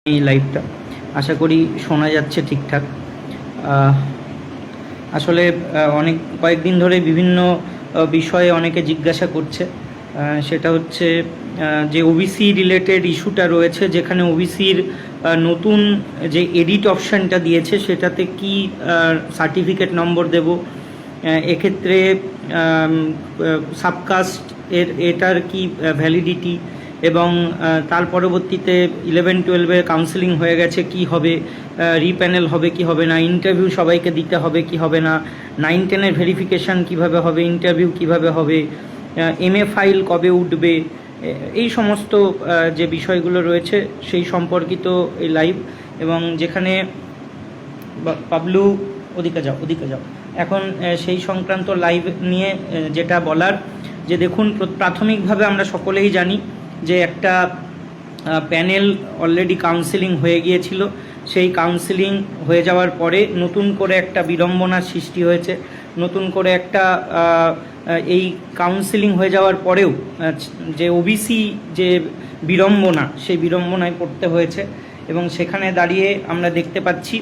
এই লাইভটা আশা করি শোনা যাচ্ছে ঠিকঠাক। আসলে অনেক কয়েকদিন ধরে বিভিন্ন বিষয়ে অনেকে জিজ্ঞাসা করছে, সেটা হচ্ছে যে ওবিসি রিলেটেড ইস্যুটা রয়েছে, যেখানে ওবিসির নতুন যে এডিট অপশানটা দিয়েছে সেটাতে কি সার্টিফিকেট নম্বর দেব, এক্ষেত্রে সাবকাস্ট এটার কি ভ্যালিডিটি, এবং তার পরবর্তীতে 11-12 কাউন্সেলিং হয়ে গেছে কি হবে, রিপ্যানেল হবে কি হবে না, ইন্টারভিউ সবাইকে দিতে হবে কি হবে না, 9-10 ভেরিফিকেশান কিভাবে হবে, ইন্টারভিউ কিভাবে হবে, MA ফাইল কবে উঠবে, এই সমস্ত যে বিষয়গুলো রয়েছে সেই সম্পর্কিত এই লাইভ। এবং যেখানে পাবলু ওদিকে যাও এখন সেই সংক্রান্ত লাইভ নিয়ে যেটা বলার, যে দেখুন, প্রাথমিকভাবে আমরা সকলেই জানি যে একটা প্যানেল অলরেডি কাউন্সেলিং হয়ে গিয়েছিল। সেই কাউন্সেলিং হয়ে যাওয়ার পরে নতুন করে একটা বিড়ম্বনার সৃষ্টি হয়েছে। নতুন করে একটা এই কাউন্সেলিং হয়ে যাওয়ার পরেও যে ওবিসি যে বিড়ম্বনা, সেই বিড়ম্বনায় পড়তে হয়েছে। এবং সেখানে দাঁড়িয়ে আমরা দেখতে পাচ্ছি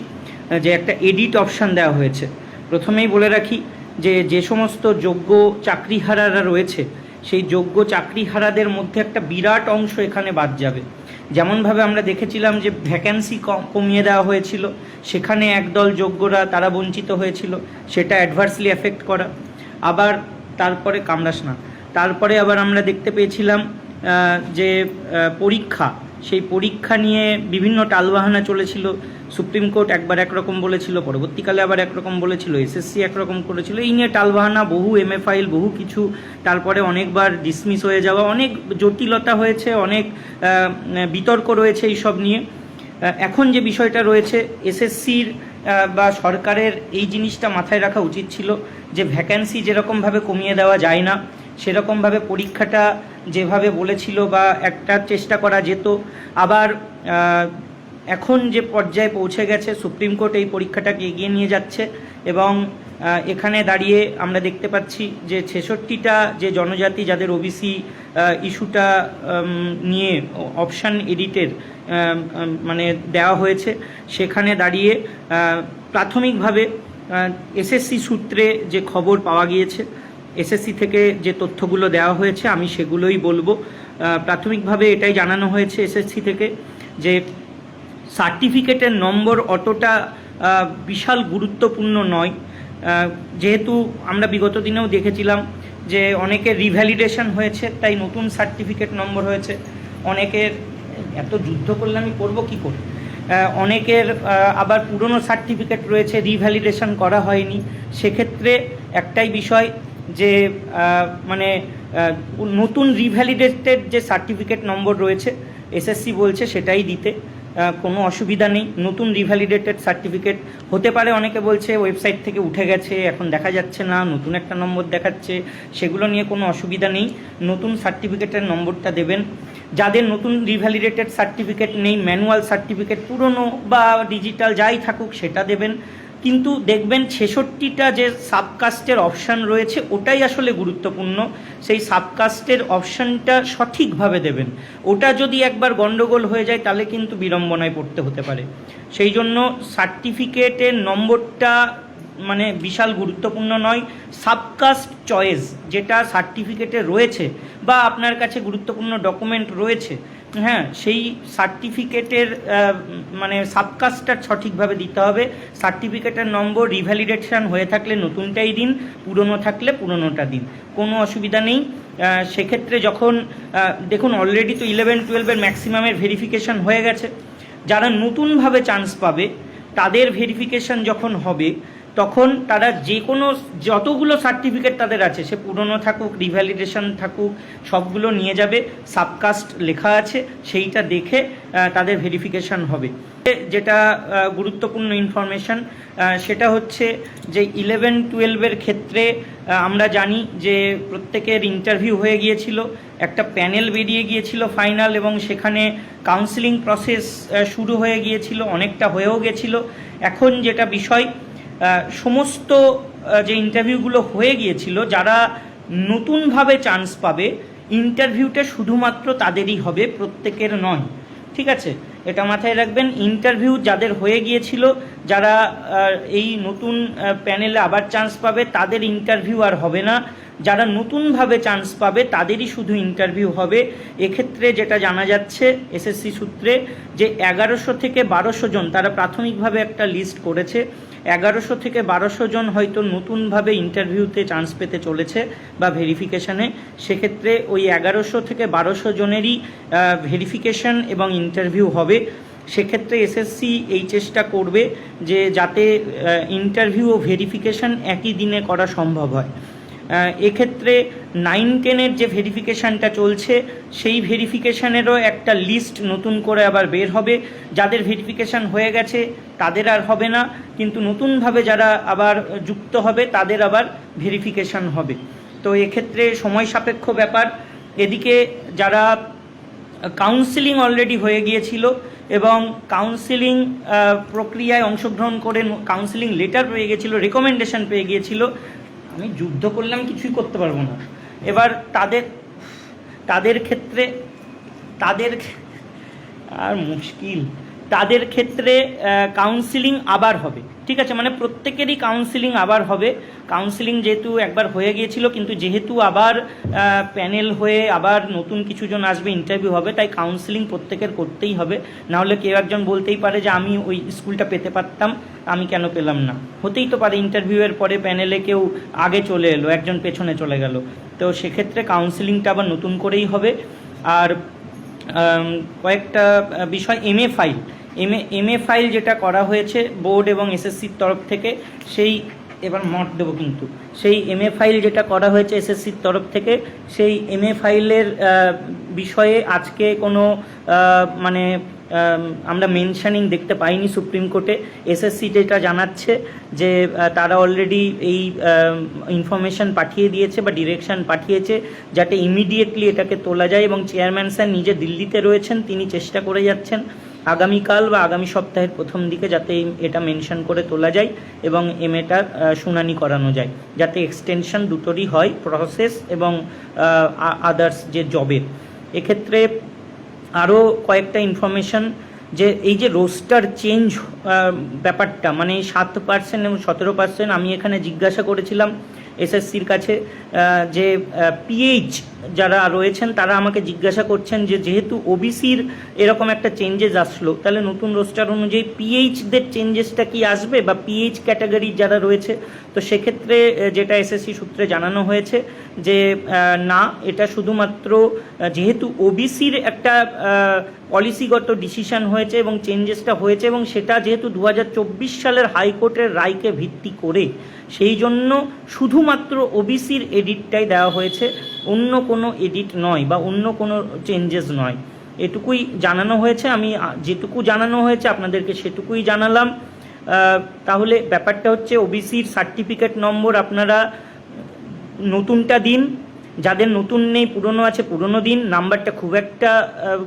যে একটা এডিট অপশান দেওয়া হয়েছে। প্রথমেই বলে রাখি যে যে সমস্ত যোগ্য চাকরিহারারা রয়েছে, সেই যোগ্য চাকরিহারাদের মধ্যে একটা বিরাট অংশ এখানে বাদ যাবে। যেমনভাবে আমরা দেখেছিলাম যে ভ্যাকেন্সি কমিয়ে দেওয়া হয়েছিল, সেখানে একদল যোগ্যরা তারা বঞ্চিত হয়েছিল, সেটা অ্যাডভার্সলি এফেক্ট করা। আবার তারপরে তারপরে আবার আমরা দেখতে পেয়েছিলাম যে পরীক্ষা, সেই পরীক্ষা নিয়ে বিভিন্ন টালবাহানা চলেছিল। সুপ্রিম কোর্ট একবার একরকম বলেছিল, পরবর্তীকালে আবার একরকম বলেছিল, এসএসসি একরকম করেছিল। এই নিয়ে টালবাহানা, বহু MA ফাইল, বহু কিছু, তারপরে অনেকবার ডিসমিস হয়ে যাওয়া, অনেক জটিলতা হয়েছে, অনেক বিতর্ক রয়েছে এই সব নিয়ে। এখন যে বিষয়টা রয়েছে, এসএসসির বা সরকারের এই জিনিসটা মাথায় রাখা উচিত ছিল যে ভ্যাকেন্সি যেরকমভাবে কমিয়ে দেওয়া যায় না, সেরকমভাবে পরীক্ষাটা যেভাবে বলেছিল বা একটা চেষ্টা করা যেত। আবার এখন যে পর্যায়ে পৌঁছে গেছে, সুপ্রিম কোর্ট এই পরীক্ষাটাকে এগিয়ে নিয়ে যাচ্ছে। এবং এখানে দাঁড়িয়ে আমরা দেখতে পাচ্ছি যে 66টা যে জনজাতি যাদের ওবিসি ইস্যুটা নিয়ে অপশান এডিটের মানে দেওয়া হয়েছে, সেখানে দাঁড়িয়ে প্রাথমিকভাবে এসএসসি সূত্রে যে খবর পাওয়া গিয়েছে, এসএসসি থেকে যে তথ্যগুলো দেওয়া হয়েছে, আমি সেগুলোই বলবো। প্রাথমিকভাবে এটাই জানানো হয়েছে এসএসসি থেকে যে সার্টিফিকেটের নম্বর অতটা বিশাল গুরুত্বপূর্ণ নয়। যেহেতু আমরা বিগত দিনেও দেখেছিলাম যে অনেকের রিভ্যালিডেশন হয়েছে, তাই নতুন সার্টিফিকেট নম্বর হয়েছে। অনেকের এত যুদ্ধ করলে আমি করবো কী করে, অনেকের আবার পুরনো সার্টিফিকেট রয়েছে, রিভ্যালিডেশন করা হয়নি। সেক্ষেত্রে একটাই বিষয় যে মানে নতুন রিভ্যালিডেটেড যে সার্টিফিকেট নম্বর রয়েছে, এসএসসি বলছে সেটাই দিতে, কোনো অসুবিধা নেই। নতুন রিভ্যালিডেটেড সার্টিফিকেট হতে পারে, অনেকে বলছে ওয়েবসাইট থেকে উঠে গেছে, এখন দেখা যাচ্ছে না, নতুন একটা নম্বর দেখাচ্ছে, সেগুলো নিয়ে কোনো অসুবিধা নেই। নতুন সার্টিফিকেটের নম্বরটা দেবেন। যাদের নতুন রিভ্যালিডেটেড সার্টিফিকেট নেই, ম্যানুয়াল সার্টিফিকেট, পুরনো বা ডিজিটাল যাই থাকুক, সেটা দেবেন। কিন্তু দেখবেন 66টা যে সাবকাস্টের অপশান রয়েছে, ওটাই আসলে গুরুত্বপূর্ণ। সেই সাবকাস্টের অপশানটা সঠিকভাবে দেবেন। ওটা যদি একবার গণ্ডগোল হয়ে যায়, তাহলে কিন্তু বিড়ম্বনায় পড়তে হতে পারে। সেই জন্য সার্টিফিকেটের নম্বরটা মানে বিশাল গুরুত্বপূর্ণ নয়। সাবকাস্ট চয়েস যেটা সার্টিফিকেটে রয়েছে বা আপনার কাছে গুরুত্বপূর্ণ ডকুমেন্ট রয়েছে, হ্যাঁ, সেই সার্টিফিকেটের মানে সাবকাস্টটা সঠিকভাবে দিতে হবে। সার্টিফিকেটের নম্বর রিভ্যালিডেশন হয়ে থাকলে নতুনটাই দিন, পুরনো থাকলে পুরনোটা দিন, কোনো অসুবিধা নেই। সেক্ষেত্রে যখন দেখুন অলরেডি তো 11-12 ম্যাক্সিমামের ভেরিফিকেশান হয়ে গেছে। যারা নতুনভাবে চান্স পাবে, তাদের ভেরিফিকেশান যখন হবে, তখন তারা যে কোনো যতগুলো সার্টিফিকেট তাদের আছে, সে পুরনো থাকুক, রিভ্যালিডেশন থাকুক, সবগুলো নিয়ে যাবে। সাবকাস্ট লেখা আছে, সেইটা দেখে তাদের ভেরিফিকেশান হবে। যেটা গুরুত্বপূর্ণ ইনফরমেশান সেটা হচ্ছে যে 11-12 ক্ষেত্রে আমরা জানি যে প্রত্যেকের ইন্টারভিউ হয়ে গিয়েছিল, একটা প্যানেল বেরিয়ে গিয়েছিল ফাইনাল, এবং সেখানে কাউন্সেলিং প্রসেস শুরু হয়ে গিয়েছিল, অনেকটা হয়েও গেছিল। এখন যেটা বিষয়, সমস্ত যে ইন্টারভিউগুলো হয়ে গিয়েছিল, যারা নতুনভাবে চান্স পাবে, ইন্টারভিউটা শুধুমাত্র তাদেরই হবে, প্রত্যেকের নয়। ঠিক আছে, এটা মাথায় রাখবেন। ইন্টারভিউ যাদের হয়ে গিয়েছিল, যারা এই নতুন প্যানেলে আবার চান্স পাবে, তাদের ইন্টারভিউ আর হবে না। যারা নতুনভাবে চান্স পাবে তাদেরই শুধু ইন্টারভিউ হবে। এক্ষেত্রে যেটা জানা যাচ্ছে এসএসসি সূত্রে, যে 1100 থেকে 1200 জন তারা প্রাথমিকভাবে একটা লিস্ট করেছে, 1100 থেকে 1200 জন হয়তো নতুনভাবে ইন্টারভিউতে চান্স পেতে চলেছে বা ভেরিফিকেশানে। সেক্ষেত্রে ওই 1100 থেকে 1200 জনেরই ভেরিফিকেশান এবং ইন্টারভিউ হবে। সেক্ষেত্রে এসএসসি এই চেষ্টা করবে যে যাতে ইন্টারভিউ ও ভেরিফিকেশান একই দিনে করা সম্ভব হয়। এক্ষেত্রে 9-10-এর যে ভেরিফিকেশানটা চলছে, সেই ভেরিফিকেশানেরও একটা লিস্ট নতুন করে আবার বের হবে। যাদের ভেরিফিকেশান হয়ে গেছে তাদের আর হবে না, কিন্তু নতুনভাবে যারা আবার যুক্ত হবে তাদের আবার ভেরিফিকেশান হবে। তো এক্ষেত্রে সময় সাপেক্ষ ব্যাপার। এদিকে যারা কাউন্সিলিং অলরেডি হয়ে গিয়েছিল এবং কাউন্সিলিং প্রক্রিয়ায় অংশগ্রহণ করে কাউন্সিলিং লেটার পেয়ে গিয়েছিল, রেকমেন্ডেশন পেয়ে গিয়েছিল, আমি যুদ্ধ করলাম কিছুই করতে পারবো না। এবার তাদের ক্ষেত্রে আর মুশকিল, তাদের ক্ষেত্রে কাউন্সিলিং আবার হবে। ঠিক আছে, মানে প্রত্যেকেরই কাউন্সিলিং আবার হবে। কাউন্সিলিং যেহেতু একবার হয়ে গিয়েছিল, কিন্তু যেহেতু আবার প্যানেল হয়ে আবার নতুন কিছুজন আসবে, ইন্টারভিউ হবে, তাই কাউন্সিলিং প্রত্যেকের করতেই হবে। নাহলে কেউ একজন বলতেই পারে যে আমি ওই স্কুলটা পেতে পারতাম, আমি কেন পেলাম না। হতেই তো পারে ইন্টারভিউয়ের পরে প্যানেলে কেউ আগে চলে এলো, একজন পেছনে চলে গেল। তো সেক্ষেত্রে কাউন্সিলিংটা আবার নতুন করেই হবে। আর কয়েকটা বিষয়, এমএ ফাইল যেটা করা হয়েছে বোর্ড এবং এসএসসির তরফ থেকে, সেই এবার মত দেবো কিন্তু, সেই এমএ ফাইল যেটা করা হয়েছে এসএসসির তরফ থেকে, সেই এমএ ফাইলের বিষয়ে আজকে কোনো মানে আমরা মেনশানিং দেখতে পাইনি সুপ্রিম কোর্টে। এসএসসি যেটা জানাচ্ছে যে তারা অলরেডি এই ইনফরমেশান পাঠিয়ে দিয়েছে বা ডিরেকশান পাঠিয়েছে যাতে ইমিডিয়েটলি এটাকে তোলা যায়, এবং চেয়ারম্যান স্যার নিজে দিল্লিতে রয়েছেন, তিনি চেষ্টা করে যাচ্ছেন আগামীকাল বা আগামী সপ্তাহের প্রথম দিকে যাতে এটা মেনশন করে তোলা যায় এবং এমএটার শুনানি করানো যায়, যাতে এক্সটেনশন দুটোরই হয়, প্রসেস এবং আদার্স যে জবের। এক্ষেত্রে আরও কয়েকটা ইনফরমেশন, যে এই যে রোস্টার চেঞ্জ ব্যাপারটা, মানে 7% এবং 17%, আমি এখানে জিজ্ঞাসা করেছিলাম এসএসসির কাছে যে পিএইচ যারা রয়েছেন তারা আমাকে জিজ্ঞাসা করছেন যে যেহেতু ওবিসির এরকম একটা চেঞ্জেস আসলো, তাহলে নতুন রোস্টার অনুযায়ী পিএইচদের চেঞ্জেসটা কি আসবে, বা পিএইচ ক্যাটাগরি যারা রয়েছে। তো সেক্ষেত্রে যেটা এসএসসি সূত্রে জানানো হয়েছে যে না, এটা শুধুমাত্র যেহেতু ওবিসির একটা পলিসিগত ডিসিশন হয়েছে এবং চেঞ্জেসটা হয়েছে, এবং সেটা যেহেতু 2024 সালের হাইকোর্টের রায়কে ভিত্তি করে, সেই জন্য শুধুমাত্র ওবিসির এডিটটাই দেওয়া হয়েছে, অন্য কোনো এডিট নয় বা অন্য কোনো চেঞ্জেস নয়। এটুকুই জানানো হয়েছে। আমি যেটুকু জানানো হয়েছে আপনাদেরকে সেটুকুই জানালাম। তাহলে ব্যাপারটা হচ্ছে ওবিসির সার্টিফিকেট নম্বর আপনারা নতুনটা দিন, যাদের নতুন নেই পুরনো আছে পুরনো দিন, নাম্বারটা খুব একটা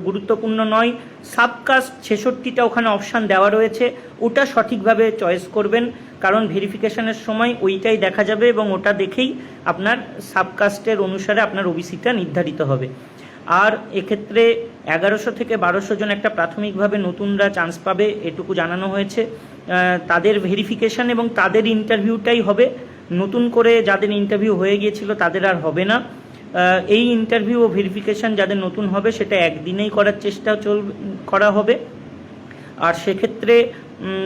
গুরুত্বপূর্ণ নয়। সাবকাস্ট 66টা ওখানে অপশান দেওয়া রয়েছে, ওটা সঠিকভাবে চয়েস করবেন, কারণ ভেরিফিকেশনের সময় ওইটাই দেখা যাবে এবং ওটা দেখেই আপনার সাবকাস্টের অনুসারে আপনার ওবিসিটা নির্ধারিত হবে। আর এক্ষেত্রে 1100 থেকে 1200 জন একটা প্রাথমিকভাবে নতুনরা চান্স পাবে, এটুকু জানানো হয়েছে। তাদের ভেরিফিকেশন এবং তাদের ইন্টারভিউটাই হবে, নতুন করে যাদের ইন্টারভিউ হয়ে গিয়েছিল তাদের আর হবে না। এই ইন্টারভিউ ও ভেরিফিকেশন যাদের নতুন হবে সেটা একদিনেই করার চেষ্টা করা হবে। আর সেক্ষেত্রে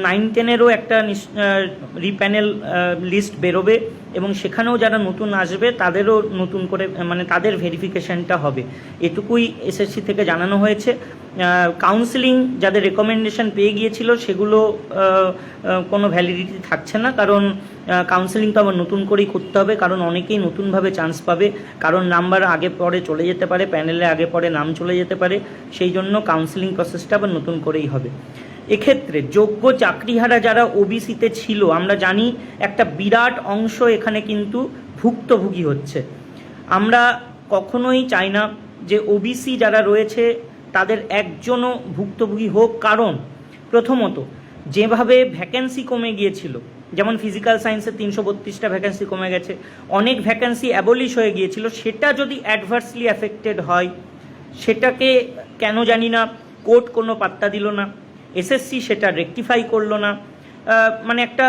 9-10-এরও একটা রিপ্যানেল লিস্ট বেরোবে এবং সেখানেও যারা নতুন আসবে তাদেরও নতুন করে মানে তাদের ভেরিফিকেশানটা হবে, এটুকুই এসএসসি থেকে জানানো হয়েছে। কাউন্সিলিং যাদের রেকমেন্ডেশন পেয়ে গিয়েছিল সেগুলো কোনো ভ্যালিডিটি থাকছে না, কারণ কাউন্সিলিং তো আবার নতুন করেই করতে হবে, কারণ অনেকেই নতুনভাবে চান্স পাবে, কারণ নাম্বার আগে পরে চলে যেতে পারে, প্যানেলে আগে পরে নাম চলে যেতে পারে, সেই জন্য কাউন্সিলিং প্রসেসটা আবার নতুন করেই হবে। এক্ষেত্রে যোগ্য চাকরিহারা যারা ওবিসিতে ছিল, আমরা জানি একটা বিরাট অংশ এখানে কিন্তু ভুক্তভোগী হচ্ছে। আমরা কখনোই চাই না যে ওবিসি যারা রয়েছে তাদের একজনও ভুক্তভোগী হোক, কারণ প্রথমত যেভাবে ভ্যাকেন্সি কমে গিয়েছিল, যেমন ফিজিক্যাল সায়েন্সে 332টা ভ্যাকেন্সি কমে গেছে, অনেক ভ্যাকেন্সি অ্যাবলিশ হয়ে গিয়েছিল, সেটা যদি অ্যাডভার্সলি অ্যাফেক্টেড হয়, সেটাকে কেন জানি না কোর্ট কোনো পাত্তা দিল না, এসএসসি সেটা রেকটিফাই করলো না। মানে একটা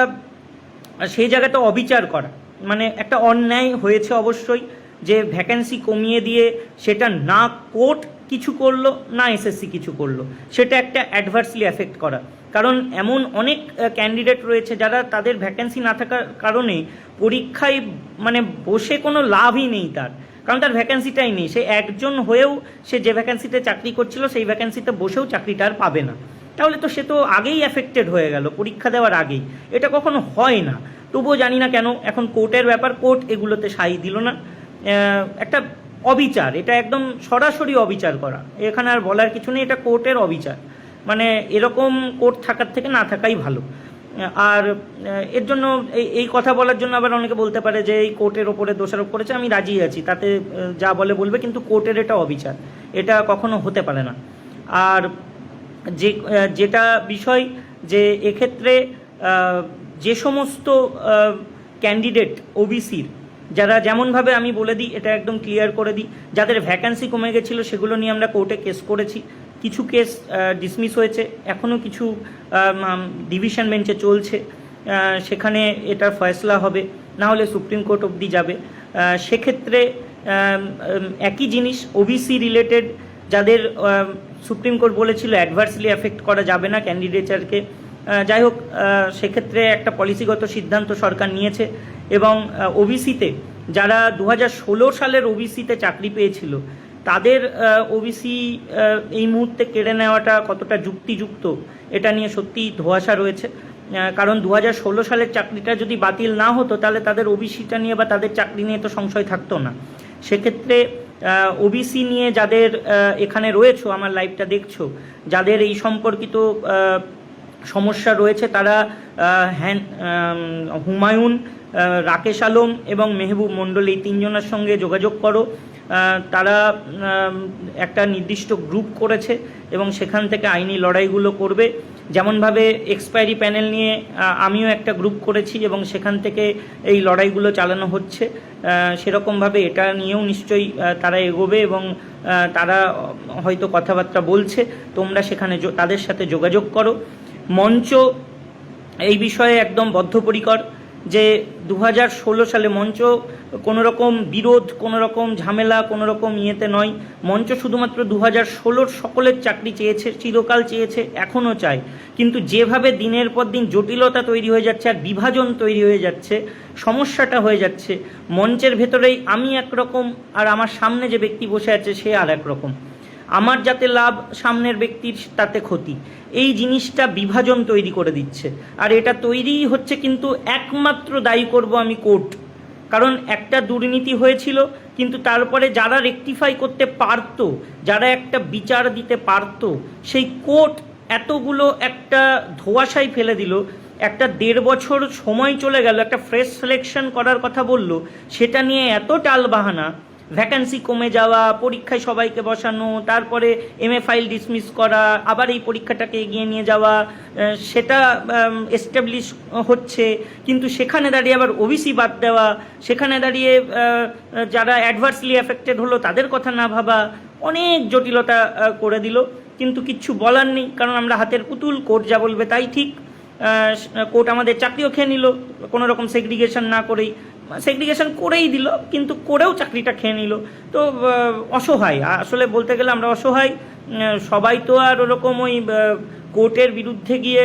সেই জায়গাটা অবিচার করা, মানে একটা অন্যায় হয়েছে অবশ্যই, যে ভ্যাকেন্সি কমিয়ে দিয়ে সেটা না কোর্ট কিছু করলো না এসএসসি কিছু করলো, সেটা একটা অ্যাডভার্সলি এফেক্ট করা। কারণ এমন অনেক ক্যান্ডিডেট রয়েছে যারা তাদের ভ্যাকেন্সি না থাকার কারণে পরীক্ষায় মানে বসে কোনো লাভই নেই তার, কারণ তার ভ্যাকেন্সিটাই নেই। সে একজন হয়েও সে যে ভ্যাকেন্সিতে চাকরি করছিল সেই ভ্যাকেন্সিতে বসেও চাকরিটা আর পাবে না। তাহলে তো সে তো আগেই অ্যাফেক্টেড হয়ে গেল পরীক্ষা দেওয়ার আগেই। এটা কখনো হয় না, তবুও জানি না কেন এখন কোর্টের ব্যাপার, কোর্ট এগুলোতে সাই দিল না। একটা অবিচার, এটা একদম সরাসরি অবিচার করা, এখানে আর বলার কিছু নেই, এটা কোর্টের অবিচার। মানে এরকম কোর্ট থাকার থেকে না থাকাই ভালো। আর এর জন্য এই কথা বলার জন্য আবার অনেকে বলতে পারে যে এই কোর্টের ওপরে দোষারোপ করেছে, আমি রাজি আছি, তাতে যা বলে বলবে, কিন্তু কোর্টের এটা অবিচার, এটা কখনো হতে পারে না। আর যেটা বিষয় যে এক্ষেত্রে যে সমস্ত ক্যান্ডিডেট ওবিসির, যারা যেমনভাবে আমি বলে দিই, এটা একদম ক্লিয়ার করে দিই, যাদের ভ্যাকান্সি কমে গেছিলো সেগুলো নিয়ে আমরা কোর্টে কেস করেছি, কিছু কেস ডিসমিস হয়েছে, এখনও কিছু ডিভিশন বেঞ্চে চলছে, সেখানে এটার ফয়সলা হবে, না হলে সুপ্রিম কোর্ট অবধি যাবে। সেক্ষেত্রে একই জিনিস ওবিসি রিলেটেড যাদের সুপ্রিম কোর্ট বলেছিল অ্যাডভার্সলি এফেক্ট করা যাবে না ক্যান্ডিডেচারকে, যাই হোক সেক্ষেত্রে একটা পলিসিগত সিদ্ধান্ত সরকার নিয়েছে। এবং ওবিসিতে যারা 2016 সালের ওবিসিতে চাকরি পেয়েছিল তাদের ওবিসি এই মুহূর্তে কেড়ে নেওয়াটা কতটা যুক্তিযুক্ত এটা নিয়ে সত্যিই ধোঁয়াশা রয়েছে। কারণ 2016 সালের চাকরিটা যদি বাতিল না হতো তাহলে তাদের ওবিসিটা নিয়ে বা তাদের চাকরি নিয়ে তো সংশয় থাকতো না। সেক্ষেত্রে ওবিসি নিয়ে যাদের এখানে রয়েছো, আমার লাইভটা দেখছো, যাদের এই সম্পর্কিত সমস্যা রয়েছে তারা হুমায়ুন, রাকেশ আলম এবং মেহবুব মণ্ডল এই তিনজনের সঙ্গে যোগাযোগ করো। তারা একটা নির্দিষ্ট গ্রুপ করেছে এবং সেখান থেকে আইনি লড়াইগুলো করবে। যেমনভাবে এক্সপায়ারি প্যানেল নিয়ে আমিও একটা গ্রুপ করেছি এবং সেখান থেকে এই লড়াইগুলো চালানো হচ্ছে, সেরকমভাবে এটা নিয়েও নিশ্চয়ই তারা এগোবে এবং তারা হয়তো কথাবার্তা বলছে, তোমরা সেখানে তাদের সাথে যোগাযোগ করো। মঞ্চ এই বিষয়ে একদম বদ্ধপরিকর যে 2016 সালে মঞ্চ কোনো রকম বিরোধ, কোনো রকম ঝামেলা, কোনো রকম ইয়েতে নয়। মঞ্চ শুধুমাত্র 2016 সকলের চাকরি চেয়েছে, চিরকাল চেয়েছে, এখনও চায়। কিন্তু যেভাবে দিনের পর দিন জটিলতা তৈরি হয়ে যাচ্ছে আর বিভাজন তৈরি হয়ে যাচ্ছে, সমস্যাটা হয়ে যাচ্ছে, মঞ্চের ভেতরেই আমি একরকম আর আমার সামনে যে ব্যক্তি বসে আছে সে আর একরকম, আমার যাতে লাভ সামনের ব্যক্তির তাতে ক্ষতি, এই জিনিসটা বিভাজন তৈরি করে দিচ্ছে। আর এটা তৈরি হচ্ছে কিন্তু একমাত্র দায়ী করব আমি কোর্ট, কারণ একটা দুর্নীতি হয়েছিল কিন্তু তারপরে যারা রেকটিফাই করতে পারত, যারা একটা বিচার দিতে পারত, সেই কোর্ট এতগুলো একটা ধোঁয়াশায় ফেলে দিল। একটা 1.5 বছর সময় চলে গেল, একটা ফ্রেশ সিলেকশন করার কথা বললো, সেটা নিয়ে এত টালবাহানা, ভ্যাকেন্সি কমে যাওয়া, পরীক্ষায় সবাইকে বসানো, তারপরে এমএ ফাইল ডিসমিস করা, আবার এই পরীক্ষাটাকে এগিয়ে নিয়ে যাওয়া, সেটা এস্টাবলিশ হচ্ছে, কিন্তু সেখানে দাঁড়িয়ে আবার ওবিসি বাদ দেওয়া, সেখানে দাঁড়িয়ে যারা অ্যাডভার্সলি এফেক্টেড হলো তাদের কথা না ভাবা, অনেক জটিলতা করে দিল। কিন্তু কিচ্ছু বলার নেই, কারণ আমরা হাতের পুতুল, কোর্ট যা বলবে তাই ঠিক। কোর্ট আমাদের চাকরিও খেয়ে নিল কোনো রকম সেগ্রিগেশন না করেই, সেগ্রিগেশন করেই দিল কিন্তু করেও চাকরিটা খেয়ে নিল। তো অসহায়, আসলে বলতে গেলে আমরা অসহায়। সবাই তো আর ওরকম ওই কোর্টের বিরুদ্ধে গিয়ে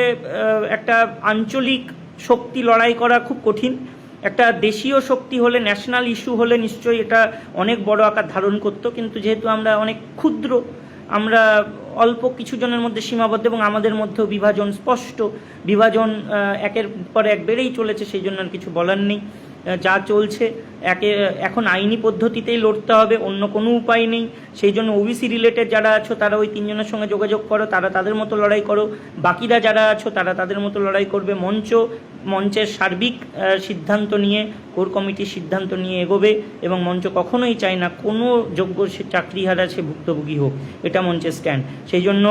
একটা আঞ্চলিক শক্তি লড়াই করা খুব কঠিন। একটা দেশীয় শক্তি হলে, ন্যাশনাল ইস্যু হলে নিশ্চয়ই এটা অনেক বড় আকার ধারণ করতো, কিন্তু যেহেতু আমরা অনেক ক্ষুদ্র, আমরা অল্প কিছু জনের মধ্যে সীমাবদ্ধ এবং আমাদের মধ্যেও বিভাজন স্পষ্ট, বিভাজন একের পর এক বেড়েই চলেছে, সেই জন্য আর কিছু বলার নেই। যা চলছে এখন আইনি পদ্ধতিতেই লড়তে হবে, অন্য কোনো উপায় নেই। সেই জন্য ওবিসি রিলেটেড যারা আছো তারা ওই তিনজনের সঙ্গে যোগাযোগ করো, তারা তাদের মতো লড়াই করো, বাকিরা যারা আছো তারা তাদের মতো লড়াই করবে। মঞ্চের সার্বিক সিদ্ধান্ত নিয়ে, কোর কমিটির সিদ্ধান্ত নিয়ে এগোবে এবং মঞ্চ কখনোই চায় না কোনো যোগ্য চাকরিহারা সে ভুক্তভোগী হোক, এটা মঞ্চের স্ট্যান্ড। সেই জন্য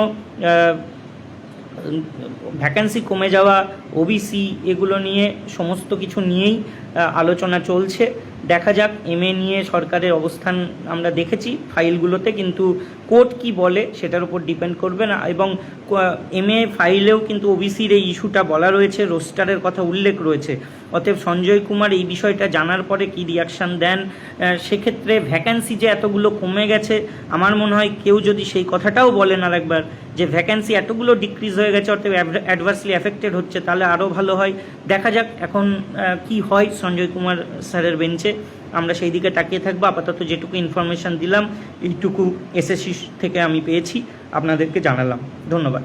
ভ্যাকেন্সি কমে যাওয়া, ওবিসি, এগুলো নিয়ে সমস্ত কিছু নিয়েই আলোচনা চলছে। দেখা যাক। এমএ নিয়ে সরকারের অবস্থান আমরা দেখেছি ফাইলগুলোতে, কিন্তু কোর্ট কি বলে সেটার উপর ডিপেন্ড করবে না। এবং এমএ ফাইলেও কিন্তু ওবিসির এই ইস্যুটা বলা রয়েছে, রোস্টারের কথা উল্লেখ রয়েছে। অতএব সঞ্জয় কুমার এই বিষয়টা জানার পরে কি রিয়াকশান দেন, সেক্ষেত্রে ভ্যাকেন্সি যে এতগুলো কমে গেছে, আমার মনে হয় কেউ যদি সেই কথাটাও বলেন আর একবার যে ভ্যাকেন্সি এতগুলো ডিক্রিজ হয়ে গেছে, অর্থাৎ অ্যাডভার্সলি এফেক্টেড হচ্ছে, তাহলে আরও ভালো হয়। দেখা যাক এখন কি হয় সঞ্জয় কুমার স্যারের বেঞ্চে, আমরা সেই দিকে তাকিয়ে থাকবো। আপাতত যেটুকু ইনফরমেশান দিলাম এইটুকু এসএসসি থেকে আমি পেয়েছি, আপনাদেরকে জানালাম। ধন্যবাদ।